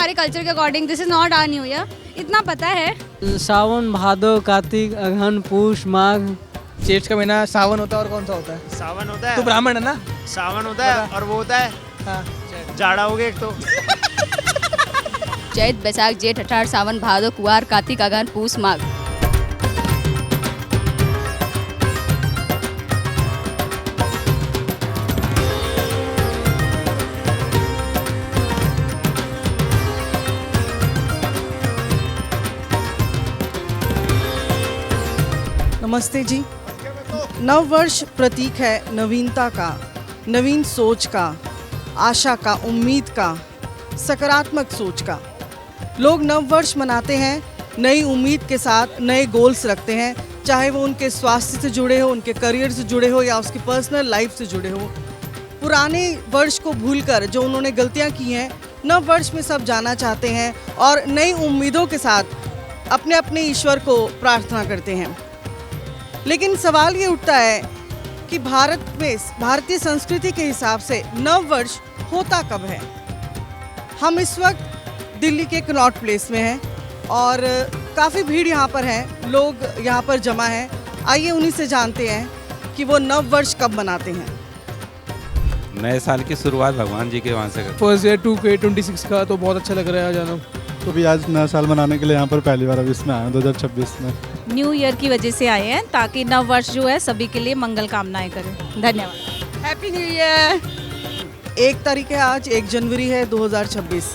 हमारे कल्चर के according this is not our new year, इतना पता है। सावन, भादो, कार्तिक, अगहन, पूष, माघ। जेठ का महीना सावन होता है और कौन सा होता है? सावन होता तो है, ब्राह्मण है ना? सावन होता है और वो होता है हाँ। जाड़ा हो गया एक तो। चैत, बैसाख, जेठ, अषाढ़, सावन, भादो, कुआर, कार्तिक, अगहन, पूष, माघ। नमस्ते जी। नव वर्ष प्रतीक है नवीनता का, नवीन सोच का, आशा का, उम्मीद का, सकारात्मक सोच का। लोग नव वर्ष मनाते हैं नई उम्मीद के साथ, नए गोल्स रखते हैं, चाहे वो उनके स्वास्थ्य से जुड़े हो, उनके करियर से जुड़े हो या उसकी पर्सनल लाइफ से जुड़े हो। पुराने वर्ष को भूलकर जो उन्होंने गलतियां की हैं, नव वर्ष में सब जाना चाहते हैं और नई उम्मीदों के साथ अपने अपने ईश्वर को प्रार्थना करते हैं। लेकिन सवाल ये उठता है कि भारत में, भारतीय संस्कृति के हिसाब से नव वर्ष होता कब है। हम इस वक्त दिल्ली के कनॉट प्लेस में हैं और काफ़ी भीड़ यहाँ पर है, लोग यहाँ पर जमा हैं। आइए उन्हीं से जानते हैं कि वो नव वर्ष कब मनाते हैं। नए साल की शुरुआत भगवान जी के वहाँ से करते फर्स्ट ईयर 2K26 का तो बहुत अच्छा लग रहा है जाना। तो भी आज नया साल मनाने के लिए यहाँ पर पहली बार अभी इसमें आए हैं 2026 में। न्यू ईयर की वजह से आए हैं ताकि नव वर्ष जो है सभी के लिए मंगल कामनाएं करें। धन्यवाद। Happy new year. 1 तारीख है आज, 1 जनवरी है 2026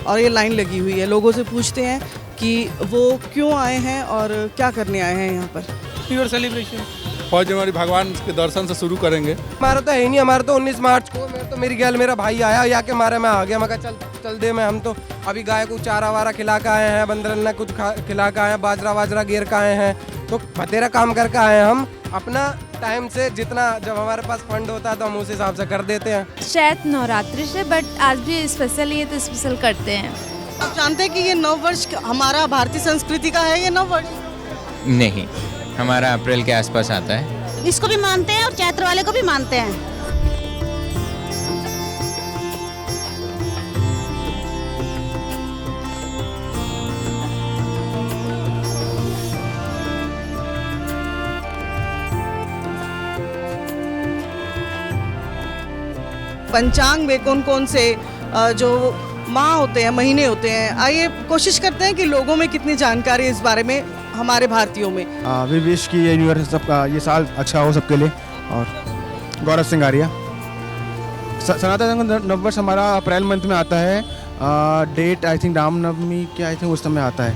और ये लाइन लगी हुई है। लोगों से पूछते हैं कि वो क्यों आए हैं और क्या करने आए हैं यहाँ पर। न्यू ईयर सेलिब्रेशन 5 जनवरी भगवान के दर्शन से शुरू करेंगे। हमारा तो है नहीं, हमारा तो 19 मार्च को मेरी गैल मेरा भाई आया या के मारे मैं आ गया। मैं कहा चल दे मैं, हम तो अभी गाय को चारा वारा खिला के आए हैं, बंदरन ने कुछ खिला के आए हैं, बाजरा वाजरा गिर के आए हैं, तो बतेरा काम करके आए हैं। हम अपना टाइम से जितना जब हमारे पास फंड होता है तो हम उस हिसाब से कर देते हैं। शायद नवरात्रि से, बट आज भी स्पेशल ये तो स्पेशल करते हैं। आप जानते हैं कि ये नव वर्ष हमारा भारतीय संस्कृति का है ये नव वर्ष? नहीं, हमारा अप्रैल के आसपास आता है। इसको भी मानते हैं और चैत्र वाले को भी मानते हैं। पंचांग में कौन कौन से जो माह होते हैं, महीने होते हैं, आइए कोशिश करते हैं कि लोगों में कितनी जानकारी है इस बारे में, हमारे भारतीयों में। अभी विश की ये न्यू ईयर सबका ये साल अच्छा हो सबके लिए। और गौरव सिंगारिया। सनातन नववर्ष हमारा अप्रैल मंथ में आता है। डेट आई थिंक रामनवमी के आई थिंक उस समय आता है।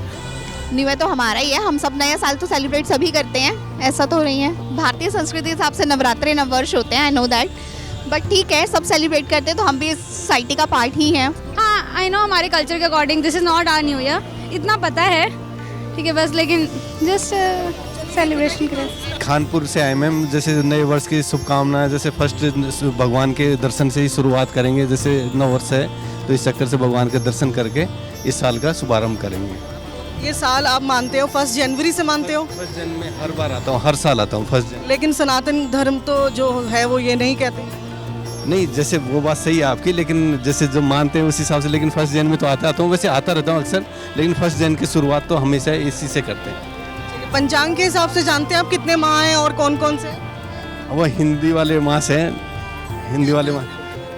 न्यू ईयर तो हमारा ही है, हम सब नया साल तो सेलिब्रेट सभी करते हैं, ऐसा तो नहीं है। भारतीय संस्कृति के हिसाब से नवरात्रि नव वर्ष होते हैं, आई नो दैट, बट ठीक है, सब सेलिब्रेट करते हैं तो हम भी इस सोसाइटी का पार्ट ही हैं। हाँ, आई नो हमारे कल्चर के according this is not our new year, इतना पता है, ठीक है बस, लेकिन जस्ट सेलिब्रेशन करें। खानपुर से आए मैम, जैसे नए वर्ष की शुभकामनाएं, जैसे फर्स्ट भगवान के दर्शन से ही शुरुआत करेंगे। जैसे नव वर्ष है तो इस चक्कर से भगवान के दर्शन करके इस साल का शुभारंभ करेंगे। ये साल आप मानते हो 1 जनवरी से मानते हो? 1 जनवरी में हर बार आता हूँ, हर साल आता हूँ 1 जनवरी। लेकिन सनातन धर्म तो जो है वो ये नहीं कहते। नहीं, जैसे वो बात सही है आपकी, लेकिन जैसे जो मानते हैं उस हिसाब से, लेकिन 1 जनवरी में तो आता हूँ, वैसे आता रहता हूँ अक्सर, लेकिन 1 जनवरी की शुरुआत तो हमेशा इसी से करते हैं। पंचांग के हिसाब से जानते हैं आप कितने माह हैं और कौन कौन से? वो हिंदी वाले मास हैं, हिंदी वाले मास,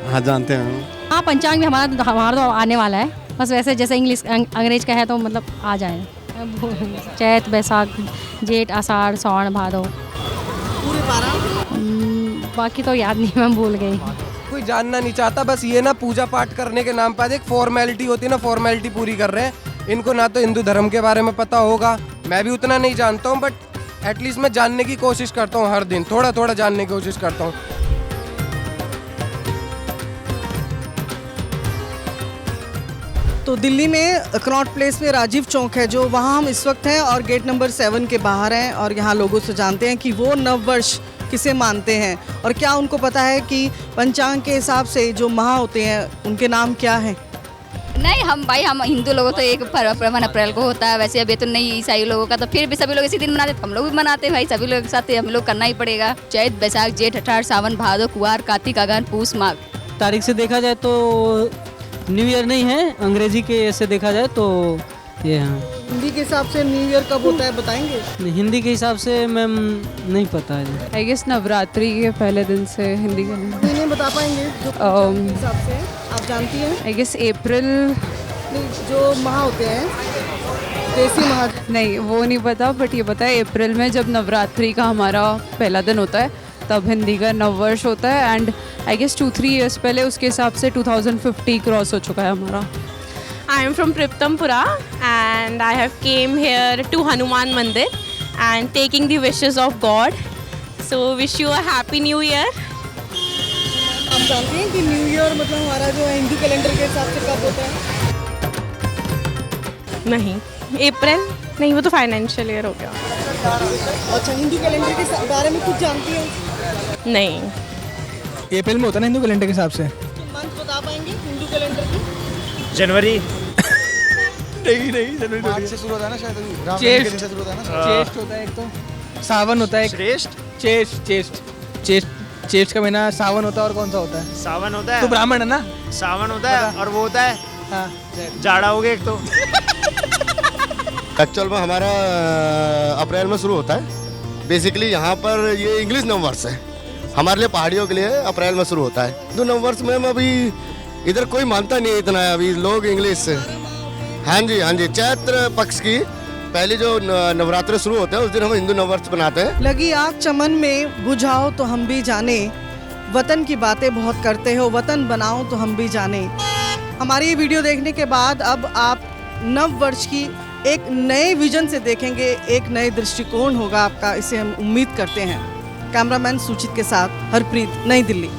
हाँ जानते हैं। हाँ, पंचांग भी हमारा तो आने वाला है, बस वैसे जैसे इंग्लिश अंग्रेज का है तो मतलब आ जाए। चैत, बैसाख, जेठ, आषाढ़, सावन, भादो, पूरे 12। बाकी तो याद नहीं, मैं भूल गई। कोई जानना नहीं चाहता, बस ये ना पूजा पाठ करने के नाम पर एक फॉर्मेलिटी होती है ना, फॉर्मेलिटी पूरी कर रहे हैं। इनको ना तो हिंदू धर्म के बारे में पता होगा, मैं भी उतना नहीं जानता हूँ, बट एटलीस्ट मैं जानने की कोशिश करता हूँ, हर दिन थोड़ा थोड़ा जानने की कोशिश करता हूँ। तो दिल्ली में कनॉट प्लेस में राजीव चौक है जो, वहाँ हम इस वक्त हैं और गेट नंबर 7 के बाहर हैं और यहाँ लोगों से जानते हैं कि वो नव वर्ष किसे मानते हैं और क्या उनको पता है कि पंचांग के हिसाब से जो माह होते हैं उनके नाम क्या हैं। नहीं, हम हिंदू लोगों तो एक 1 अप्रैल को होता है, वैसे अभी तो नहीं ईसाई लोगों का, तो फिर भी सभी लोग इसी दिन मनाते, तो हम लोग भी मनाते हैं भाई, सभी लोग के साथ हम लोग करना ही पड़ेगा। चैत, बैसाख, जेठ, अषाढ़, सावन, भादो, कुआर, कार्तिक, अगहन, पूष, माघ। तारीख से देखा जाए तो न्यू ईयर नहीं है, अंग्रेजी के ऐसे देखा जाए तो ये हाँ। हिंदी के हिसाब से न्यू ईयर कब होता है बताएंगे? हिंदी के हिसाब से मैम नहीं पता है जी। आई गेस नवरात्रि के पहले दिन से हिंदी का नहीं बता पाएंगे जो के हिसाब से आप जानती हैं? आई गेस अप्रैल। नहीं, जो माह होते हैं देसी माह। नहीं वो नहीं पता, बट ये पता है अप्रैल में जब नवरात्रि का हमारा पहला दिन होता है तब हिंदी का नव वर्ष होता है। एंड आई गेस 2-3 ईयर्स पहले उसके हिसाब से 2050 क्रॉस हो चुका है हमारा। I am from Priptampura and I have came here to Hanuman Mandir and taking the wishes of God. So wish you a happy new year. आप जानते हैं कि न्यू ईयर मतलब हमारा जो है हिंदू कैलेंडर के हिसाब से कब होता है? नहीं, अप्रैल नहीं, वो तो फाइनेंशियल ईयर हो गया। अच्छा, हिंदू कैलेंडर के बारे में कुछ जानती हैं? नहीं, अप्रैल में होता है ना हिंदू कैलेंडर के हिसाब से। मंथ बता पाएंगे हिंदू कैलेंडर की? जनवरी नहीं जनवरी मार्च से शुरू होता है ना शायद, रामनवमी के चेस्ट दिन से शुरू होता है ना। चेस्ट होता है एक तो, सावन होता है एक। श्रेष्ठ चेस्ट का महीना सावन होता है। और कौन सा होता है? सावन होता है। तो ब्राह्मण है ना? सावन होता है और वो होता है हाँ। जाड़ा हो गया एक तो। एक्चुअल में हमारा अप्रैल में शुरू होता है। बेसिकली यहाँ पर ये इंग्लिश नव वर्ष है, हमारे लिए पहाड़ियों के लिए अप्रैल में शुरू होता है। हिंदू नव वर्ष में अभी इधर कोई मानता नहीं है इतना है, अभी लोग इंग्लिश से। हाँ जी, चैत्र पक्ष की पहली जो नवरात्र शुरू होते हैं उस दिन हम हिंदू नव वर्ष बनाते हैं। लगी आग चमन में बुझाओ तो हम भी जाने, वतन की बातें बहुत करते हो, वतन बनाओ तो हम भी जाने। हमारी ये वीडियो देखने के बाद अब आप नव वर्ष की एक नए विजन से देखेंगे, एक नए दृष्टिकोण होगा आपका, इसे हम उम्मीद करते हैं। कैमरामैन सुचित के साथ हरप्रीत, नई दिल्ली।